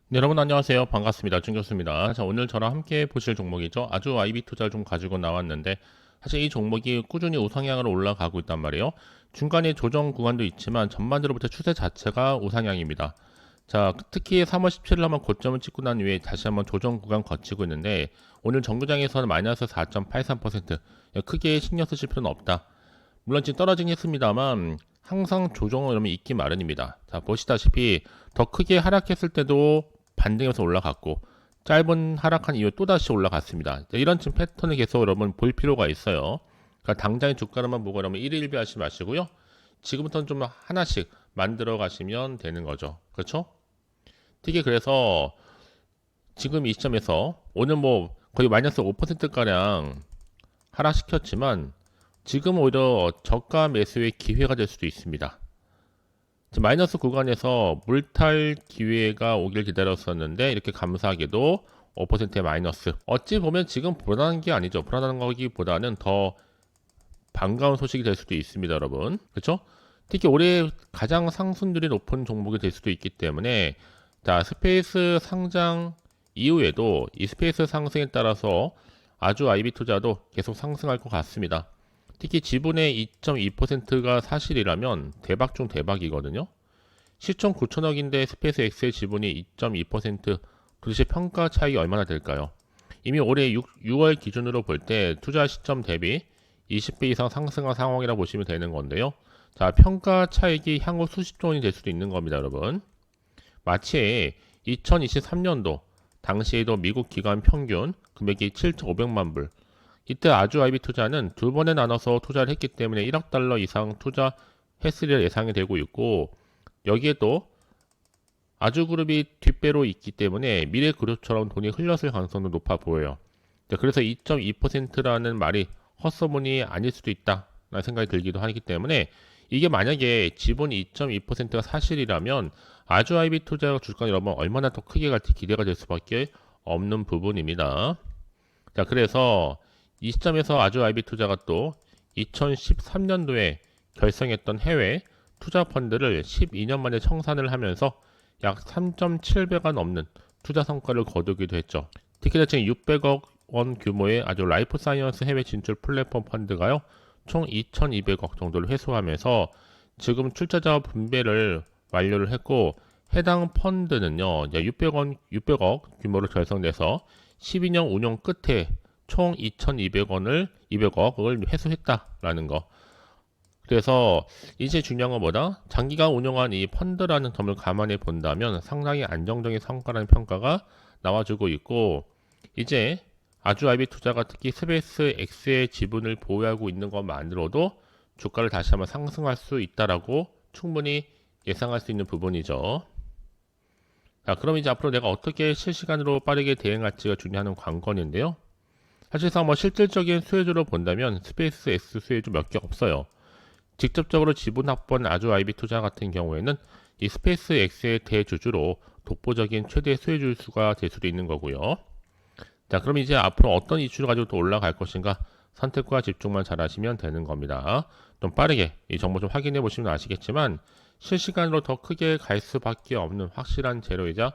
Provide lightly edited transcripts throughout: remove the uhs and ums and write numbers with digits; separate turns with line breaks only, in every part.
네, 여러분 안녕하세요. 반갑습니다. 준교수입니다. 자, 오늘 저랑 함께 보실 종목이죠. 아주 IB 투자를 좀 가지고 나왔는데 사실 이 종목이 꾸준히 우상향으로 올라가고 있단 말이에요. 중간에 조정 구간도 있지만 전반적으로부터 추세 자체가 우상향입니다. 자, 특히 3월 17일 한번 고점을 찍고 난 이후에 다시 한번 조정 구간 거치고 있는데 오늘 정규장에서는 마이너스 4.83%. 크게 신경 쓰실 필요는 없다. 물론 지금 떨어지긴 했습니다만 항상 조정은 그러면 있기 마련입니다. 자, 보시다시피 더 크게 하락했을 때도 반등해서 올라갔고 짧은 하락한 이후 또다시 올라갔습니다. 이런 지금 패턴을 계속 여러분 볼 필요가 있어요. 그러니까 당장의 주가로만 보고 그러면 일일비하지 마시고요. 지금부터는 좀 하나씩 만들어 가시면 되는 거죠. 그렇죠? 특히 그래서 지금 이 시점에서 오늘 뭐 거의 마이너스 5%가량 하락시켰지만 지금 오히려 저가 매수의 기회가 될 수도 있습니다. 마이너스 구간에서 물탈 기회가 오길 기다렸었는데 이렇게 감사하게도 5%의 마이너스. 어찌 보면 지금 불안한 게 아니죠. 불안한 거기보다는 더 반가운 소식이 될 수도 있습니다, 여러분. 그렇죠? 특히 올해 가장 상승률이 높은 종목이 될 수도 있기 때문에 자, 스페이스 상장 이후에도 이 스페이스 상승에 따라서 아주 IB 투자도 계속 상승할 것 같습니다. 특히 지분의 2.2%가 사실이라면 대박 중 대박이거든요. 시총 9천억인데 스페이스 X의 지분이 2.2%, 도대체 평가 차익이 얼마나 될까요? 이미 올해 6월 기준으로 볼 때 투자 시점 대비 20배 이상 상승한 상황이라 보시면 되는 건데요. 자, 평가 차익이 향후 수십조 원이 될 수도 있는 겁니다, 여러분. 마치 2023년도 당시에도 미국 기관 평균 금액이 7,500만 불. 이때 아주 IB 투자는 두 번에 나눠서 투자를 했기 때문에 1억 달러 이상 투자했으리라 예상이 되고 있고 여기에 또 아주그룹이 뒷배로 있기 때문에 미래그룹처럼 돈이 흘렀을 가능성도 높아 보여요. 그래서 2.2%라는 말이 헛소문이 아닐 수도 있다라는 생각이 들기도 하기 때문에 이게 만약에 지분 2.2%가 사실이라면 아주 IB 투자 주가 여러분 얼마나 더 크게 갈지 기대가 될 수밖에 없는 부분입니다. 자, 그래서 이 시점에서 아주 IB 투자가 또 2013년도에 결성했던 해외 투자 펀드를 12년 만에 청산을 하면서 약 3.7배가 넘는 투자 성과를 거두기도 했죠. 특히나 지금 600억 원 규모의 아주 라이프 사이언스 해외 진출 플랫폼 펀드가요. 총 2,200억 정도를 회수하면서 지금 출자자 분배를 완료를 했고 해당 펀드는요. 600억 규모로 결성돼서 12년 운용 끝에 총 2,200억을 회수했다라는 거. 그래서 이제 중요한 건 뭐다? 장기간 운영한 이 펀드라는 점을 감안해 본다면 상당히 안정적인 성과라는 평가가 나와주고 있고 이제 아주 IB 투자가 특히 스페이스 X의 지분을 보유하고 있는 것만으로도 주가를 다시 한번 상승할 수 있다라고 충분히 예상할 수 있는 부분이죠. 자, 그럼 이제 앞으로 내가 어떻게 실시간으로 빠르게 대응할지가 중요한 관건인데요. 사실상 뭐 실질적인 수혜주로 본다면 스페이스 X 수혜주 몇 개 없어요. 직접적으로 지분 확보한 아주 IB 투자 같은 경우에는 이 스페이스 X의 대주주로 독보적인 최대 수혜주 수가 될 수도 있는 거고요. 자, 그럼 이제 앞으로 어떤 이슈를 가지고 또 올라갈 것인가 선택과 집중만 잘 하시면 되는 겁니다. 좀 빠르게 이 정보 좀 확인해 보시면 아시겠지만 실시간으로 더 크게 갈 수밖에 없는 확실한 재료이자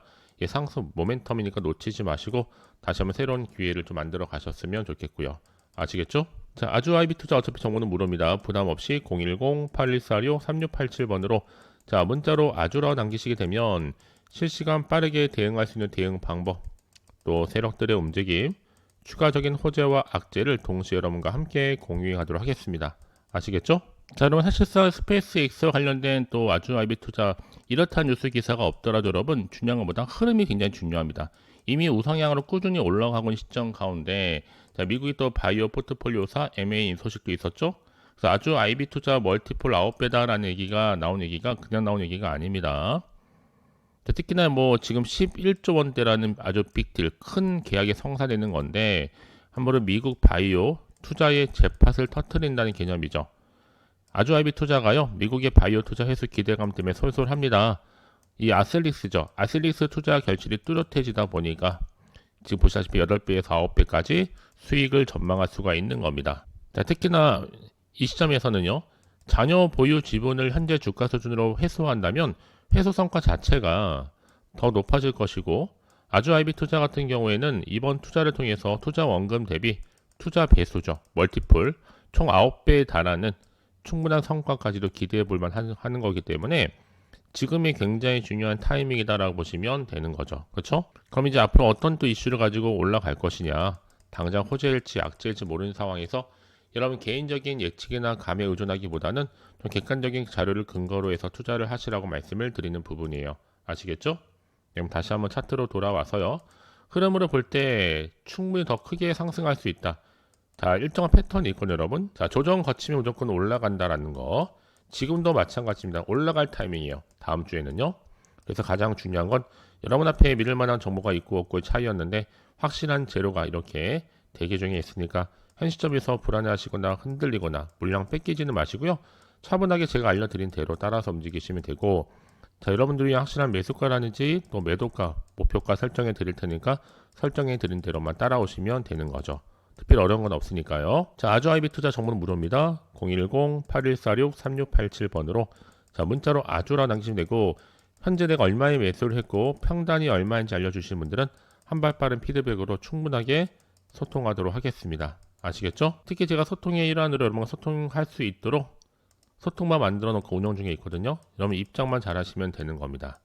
상승 모멘텀이니까 놓치지 마시고 다시 한번 새로운 기회를 좀 만들어 가셨으면 좋겠고요. 아시겠죠? 자, 아주 IB 투자 어차피 정보는 무료입니다. 부담 없이 010-8146-3687번으로 자, 문자로 아주라고 남기시게 되면 실시간 빠르게 대응할 수 있는 대응 방법, 또 세력들의 움직임, 추가적인 호재와 악재를 동시에 여러분과 함께 공유해 가도록 하겠습니다. 아시겠죠? 자, 여러분 사실상 스페이스 X와 관련된 또 아주 IB 투자 이렇다는 뉴스 기사가 없더라도 여러분 중요한 것보다 흐름이 굉장히 중요합니다. 이미 우상향으로 꾸준히 올라가고 있는 시점 가운데 자, 미국이 또 바이오 포트폴리오사 MA인 소식도 있었죠. 그래서 아주 IB 투자 멀티플 9배다라는 얘기가 나온 얘기가 그냥 나온 얘기가 아닙니다. 자, 특히나 뭐 지금 11조 원대라는 아주 빅딜 큰 계약이 성사되는 건데 한번은 미국 바이오 투자의 잭팟을 터트린다는 개념이죠. 아주 IB 투자가요 미국의 바이오 투자 회수 기대감 때문에 솔솔합니다. 이 아슬릭스죠. 아슬릭스 투자 결실이 뚜렷해지다 보니까 지금 보시다시피 8배에서 9배까지 수익을 전망할 수가 있는 겁니다. 자, 특히나 이 시점에서는요 자녀 보유 지분을 현재 주가 수준으로 회수한다면 회수 성과 자체가 더 높아질 것이고, 아주 IB 투자 같은 경우에는 이번 투자를 통해서 투자 원금 대비 투자 배수죠. 멀티플 총 9배에 달하는 충분한 성과까지도 기대해 볼 만하는 거기 때문에 지금이 굉장히 중요한 타이밍이다라고 보시면 되는 거죠. 그렇죠? 그럼 이제 앞으로 어떤 또 이슈를 가지고 올라갈 것이냐, 당장 호재일지 악재일지 모르는 상황에서 여러분 개인적인 예측이나 감에 의존하기보다는 좀 객관적인 자료를 근거로 해서 투자를 하시라고 말씀을 드리는 부분이에요. 아시겠죠? 그럼 다시 한번 차트로 돌아와서요. 흐름으로 볼 때 충분히 더 크게 상승할 수 있다. 자, 일정한 패턴이 있거든요, 여러분. 자, 조정 거치면 무조건 올라간다라는 거. 지금도 마찬가지입니다. 올라갈 타이밍이에요. 다음 주에는요. 그래서 가장 중요한 건 여러분 앞에 믿을 만한 정보가 있고 없고의 차이였는데 확실한 재료가 이렇게 대기 중에 있으니까 현 시점에서 불안해하시거나 흔들리거나 물량 뺏기지는 마시고요. 차분하게 제가 알려드린 대로 따라서 움직이시면 되고, 자, 여러분들이 확실한 매수가라든지 또 매도가, 목표가 설정해 드릴 테니까 설정해 드린 대로만 따라오시면 되는 거죠. 특별히 어려운 건 없으니까요. 자, 아주 IB 투자 정보는 무료입니다. 010-8146-3687번으로 자, 문자로 아주라 남기시면 되고, 현재 내가 얼마에 매수를 했고 평단이 얼마인지 알려주시는 분들은 한 발 빠른 피드백으로 충분하게 소통하도록 하겠습니다. 아시겠죠? 특히 제가 소통의 일환으로 여러분과 소통할 수 있도록 소통만 만들어 놓고 운영 중에 있거든요. 여러분 입장만 잘하시면 되는 겁니다.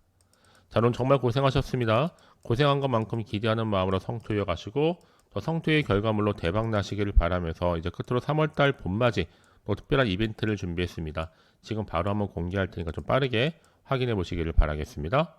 자, 오늘 정말 고생하셨습니다. 고생한 것만큼 기대하는 마음으로 성투해 가시고 또 성투의 결과물로 대박 나시기를 바라면서 이제 끝으로 3월달 봄맞이 또 특별한 이벤트를 준비했습니다. 지금 바로 한번 공개할 테니까 좀 빠르게 확인해 보시기를 바라겠습니다.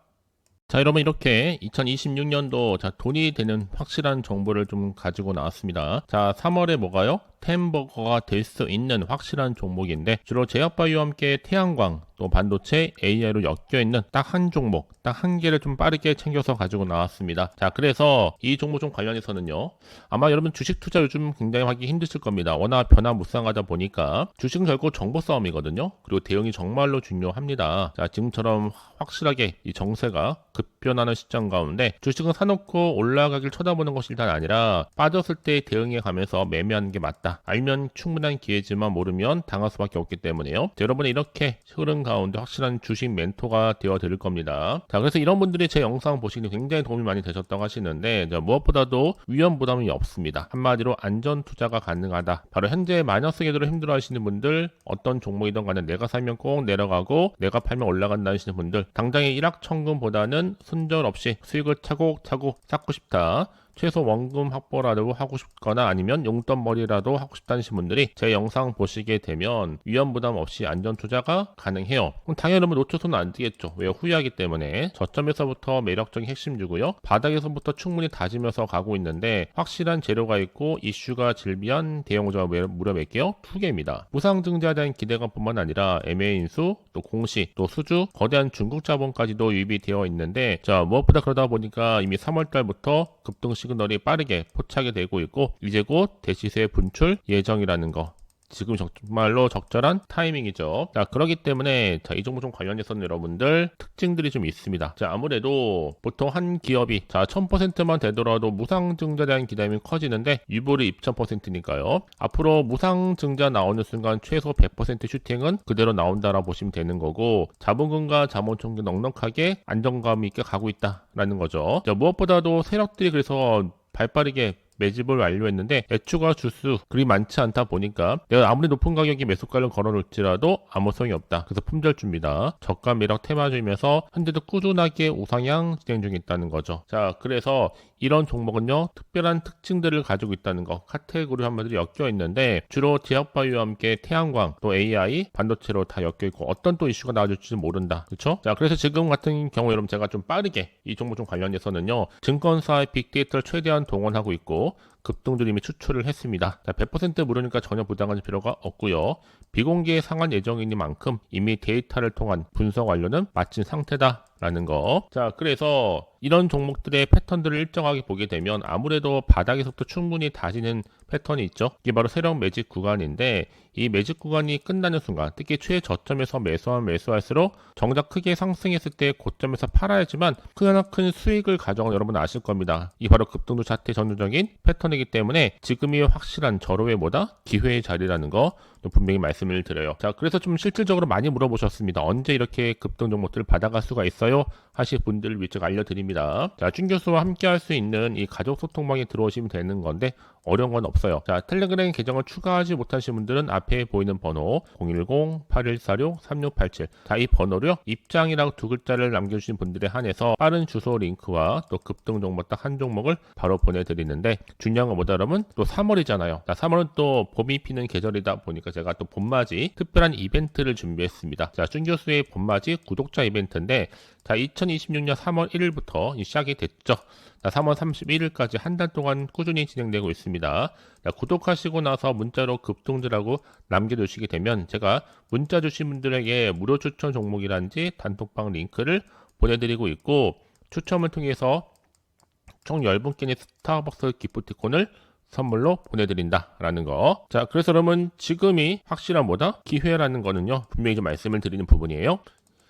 자, 여러분 이렇게 2026년도 자, 돈이 되는 확실한 정보를 좀 가지고 나왔습니다. 자, 3월에 뭐가요? 템버거가 될 수 있는 확실한 종목인데 주로 제약바이오와 함께 태양광 또 반도체 AI로 엮여있는 딱 한 종목 딱 한 개를 좀 빠르게 챙겨서 가지고 나왔습니다. 자, 그래서 이 종목 좀 관련해서는요, 아마 여러분 주식 투자 요즘 굉장히 하기 힘드실 겁니다. 워낙 변화무쌍하다 보니까 주식은 결국 정보 싸움이거든요. 그리고 대응이 정말로 중요합니다. 자, 지금처럼 확실하게 이 정세가 급변하는 시점 가운데 주식은 사놓고 올라가길 쳐다보는 것이 일단 아니라 빠졌을 때 대응해 가면서 매매하는 게 맞다. 알면 충분한 기회지만 모르면 당할 수밖에 없기 때문에요. 자, 여러분이 이렇게 흐름 가운데 확실한 주식 멘토가 되어 드릴 겁니다. 자, 그래서 이런 분들이 제 영상 보시기 굉장히 도움이 많이 되셨다고 하시는데, 자, 무엇보다도 위험 부담이 없습니다. 한마디로 안전 투자가 가능하다. 바로 현재 마이너스 궤도로 힘들어 하시는 분들, 어떤 종목이든 간에 내가 사면 꼭 내려가고 내가 팔면 올라간다 하시는 분들, 당장의 일확천금보다는 손절 없이 수익을 차곡차곡 쌓고 싶다. 최소 원금 확보라도 하고 싶거나 아니면 용돈벌이라도 하고 싶다는 분들이 제 영상 보시게 되면 위험 부담 없이 안전 투자가 가능해요. 그럼 당연히 여러분 놓쳐서는 안 되겠죠. 왜? 후회하기 때문에. 저점에서부터 매력적인 핵심주고요. 바닥에서부터 충분히 다지면서 가고 있는데 확실한 재료가 있고 이슈가 질비한 대형 호재가 무려 몇 개요? 2개입니다. 무상증자에 대한 기대감뿐만 아니라 MA 인수, 또 공시, 또 수주, 거대한 중국 자본까지도 유입이 되어 있는데, 자, 무엇보다 그러다 보니까 이미 3월달부터 급등 시그널이 빠르게 포착이 되고 있고 이제 곧 대시세 분출 예정이라는 거, 지금 정말로 적절한 타이밍이죠. 자, 그렇기 때문에 자, 이 종목 좀 관련해서는 여러분들 특징들이 좀 있습니다. 자, 아무래도 보통 한 기업이 자 1000%만 되더라도 무상증자에 대한 기대감이 커지는데 유보율이 2000%니까요. 앞으로 무상증자 나오는 순간 최소 100% 슈팅은 그대로 나온다라고 보시면 되는 거고, 자본금과 자본총계 넉넉하게 안정감 있게 가고 있다라는 거죠. 자, 무엇보다도 세력들이 그래서 발빠르게 매집을 완료했는데 애초가 주수 그리 많지 않다 보니까 내가 아무리 높은 가격에 매수가를 걸어놓을지라도 아무 소용이 없다. 그래서 품절주입니다. 저가 매력 테마주이면서 현재도 꾸준하게 우상향 진행 중에 있다는 거죠. 자, 그래서 이런 종목은요 특별한 특징들을 가지고 있다는 거, 카테고리 한마디로 엮여 있는데 주로 제약바이오와 함께 태양광 또 AI 반도체로 다 엮여 있고 어떤 또 이슈가 나와줄지 모른다. 그렇죠? 자, 그래서 지금 같은 경우 여러분 제가 좀 빠르게 이 종목 좀 관련해서는요 증권사의 빅데이터를 최대한 동원하고 있고 급등주 이미 추출을 했습니다. 자, 100% 무료니까 전혀 부담할 필요가 없고요. 비공개 상한 예정이니만큼 이미 데이터를 통한 분석 완료는 마친 상태다라는 거. 자, 그래서 이런 종목들의 패턴들을 일정하게 보게 되면 아무래도 바닥에서부터 충분히 다지는 패턴이 있죠. 이게 바로 세력 매집 구간인데 이 매집 구간이 끝나는 순간, 특히 최저점에서 매수하면 매수할수록 정작 크게 상승했을 때 고점에서 팔아야지만 큰 수익을 가져온 여러분 아실 겁니다. 이 바로 급등주 차트의 전형적인 패턴이기 때문에 지금이 확실한 절호의 뭐다? 기회의 자리라는 거 분명히 말씀을 드려요. 자, 그래서 좀 실질적으로 많이 물어보셨습니다. 언제 이렇게 급등 종목들을 받아갈 수가 있어요? 하실 분들을 위해 제가 알려드립니다. 자, 준 교수와 함께 할 수 있는 이 가족 소통방에 들어오시면 되는 건데 어려운 건 없어요. 자, 텔레그램 계정을 추가하지 못하신 분들은 앞에 보이는 번호 010-8146-3687. 자, 이 번호로요. 입장이라고 두 글자를 남겨주신 분들에 한해서 빠른 주소 링크와 또 급등 정보 딱 한 종목을 바로 보내드리는데 중요한 건 뭐다 여러분? 또 3월이잖아요. 자, 3월은 또 봄이 피는 계절이다 보니까 제가 또 봄맞이 특별한 이벤트를 준비했습니다. 자, 준 교수의 봄맞이 구독자 이벤트인데 자, 2026년 3월 1일부터 시작이 됐죠. 자, 3월 31일까지 한 달 동안 꾸준히 진행되고 있습니다. 자, 구독하시고 나서 문자로 급등주라고 남겨주시게 되면 제가 문자 주신 분들에게 무료 추천 종목이란지 단톡방 링크를 보내드리고 있고 추첨을 통해서 총 10분께는 스타벅스 기프티콘을 선물로 보내드린다라는 거. 자, 그래서 여러분 지금이 확실한 뭐다? 기회라는 거는요. 분명히 좀 말씀을 드리는 부분이에요.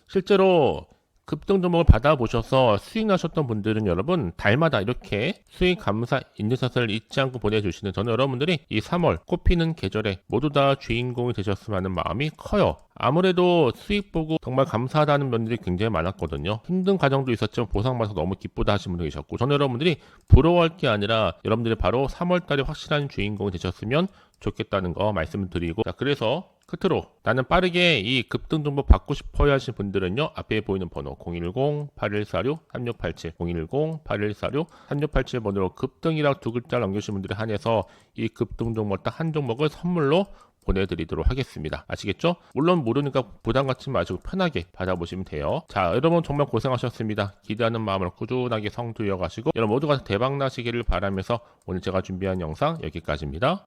실제로 급등 종목을 받아보셔서 수익 나셨던 분들은 여러분 달마다 이렇게 수익 감사 인증샷을 잊지 않고 보내주시는 저는 여러분들이 이 3월 꽃피는 계절에 모두 다 주인공이 되셨으면 하는 마음이 커요. 아무래도 수익 보고 정말 감사하다는 분들이 굉장히 많았거든요. 힘든 과정도 있었지만 보상받아서 너무 기쁘다 하시는 분도 계셨고 저는 여러분들이 부러워할 게 아니라 여러분들이 바로 3월달에 확실한 주인공이 되셨으면 좋겠다는 거 말씀을 드리고 자, 그래서 끝으로 나는 빠르게 이 급등 정보 받고 싶어야 하시는 분들은요 앞에 보이는 번호 010-8146-3687 010-8146-3687 번호로 급등이라고 두 글자 남겨주신 분들에 한해서 이 급등 종목 딱 한 종목을 선물로 보내드리도록 하겠습니다. 아시겠죠? 물론 모르니까 부담 갖지 마시고 편하게 받아보시면 돼요. 자, 여러분 정말 고생하셨습니다. 기대하는 마음으로 꾸준하게 성투 이어가시고 여러분 모두가 대박 나시기를 바라면서 오늘 제가 준비한 영상 여기까지입니다.